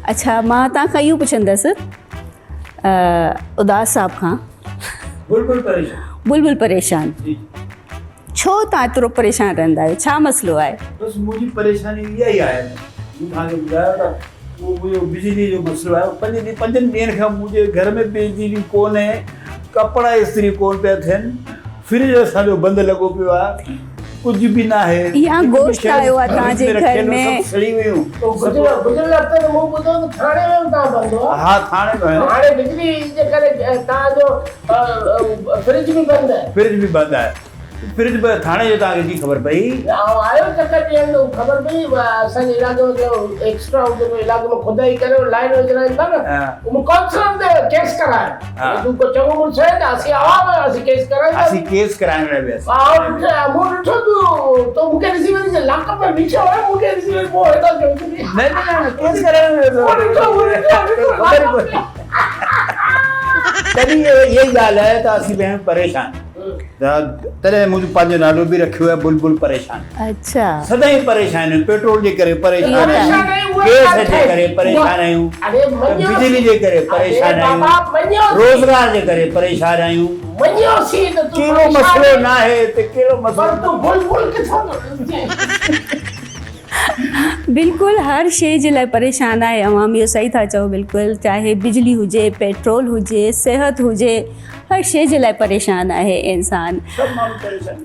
अच्छा, मां तव्हांखां इहो पुछंदसि उदास साहब खां, बुलबुल परेशान, छो तव्हां एतिरो परेशान रहंदा आहियो, छा मसइलो आहे? बसि मुंहिंजी परेशानी इहा ई आहे। मूं तव्हांखे ॿुधायो त उहो मुंहिंजो बिजली जो मसइलो आहे। 5 ॾींहंनि खां मुंहिंजे घर में बिजली कोन्हे, कपिड़ा इस्त्री कोन पिया थियनि, फ्रिज असांजो बंदि लॻो पियो आहे, कुझु बि न आहे। इहा गोश्त आयो आहे तव्हांजे घर में? सड़ी वियूं। गुज़िरियल हफ़्ते त मूं ॿुधो त थाणे में तव्हां बंदि हुआ। हा, थाणे में हाणे बिजली जे करे तव्हांजो फ्रिज बि बंदि आहे। फ्रिज बि बंदि आहे। फ्रिज बि थाणे जो तव्हांखे जी ख़बर पई? आयो चकर ॾियण जो ख़बर पई। असांजे इलाइक़े में एक्स्ट्रा जेको इलाइक़े में खुदाई करे लाइन विझराइनि था न, उहो काउंसलर ते केस करायो। तूं को चङो मुड़ुसु आहे त असीं आवाम असीं केस करायूं। असीं केस कराइण लाइ वियासीं। मूं ॾिठो तूं मूंखे ॾिसी वञी लॉकअप में बीठो आहे, मूंखे ॾिसी वञी पोइ हेॾा न केस कराइण तॾहिं इहा ई ॻाल्हि आहे त असीं पिया आहियूं परेशान। तॾहिं मुंहिंजो पंहिंजो नालो बि रखियो आहे बुलबुल परेशान। अच्छा, सदाई परेशान आहियूं, पेट्रोल जे करे परेशान आहियूं, गैस जे करे परेशान आहियूं, बिजली जे करे परेशान आहियूं, रोज़गार जे करे परेशान आहियूं। कहिड़ो मसइलो न आहे त कहिड़ो मसइलो। बिल्कुलु हर शइ जे लाइ परेशान आहे अवाम, इहो सही था चओ। बिल्कुलु चाहे बिजली हुजे, पेट्रोल हुजे, सिहत हुजे, हर शइ जे लाइ परेशान आहे इंसान। सभु माण्हू परेशान।